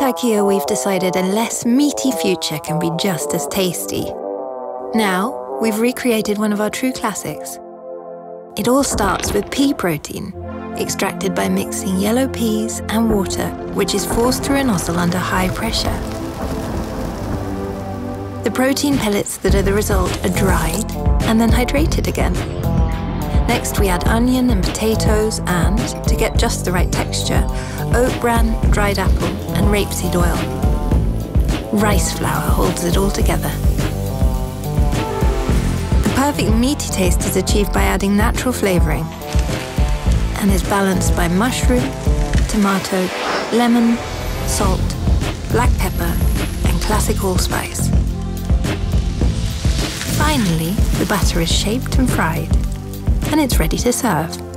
IKEA, we've decided a less meaty future can be just as tasty. Now, we've recreated one of our true classics. It all starts with pea protein, extracted by mixing yellow peas and water, which is forced through a nozzle under high pressure. The protein pellets that are the result are dried and then hydrated again. Next, we add onion and potatoes and, to get just the right texture, oat bran, dried apple and rapeseed oil. Rice flour holds it all together. The perfect meaty taste is achieved by adding natural flavouring and is balanced by mushroom, tomato, lemon, salt, black pepper and classic allspice. Finally, the batter is shaped and fried, and it's ready to serve.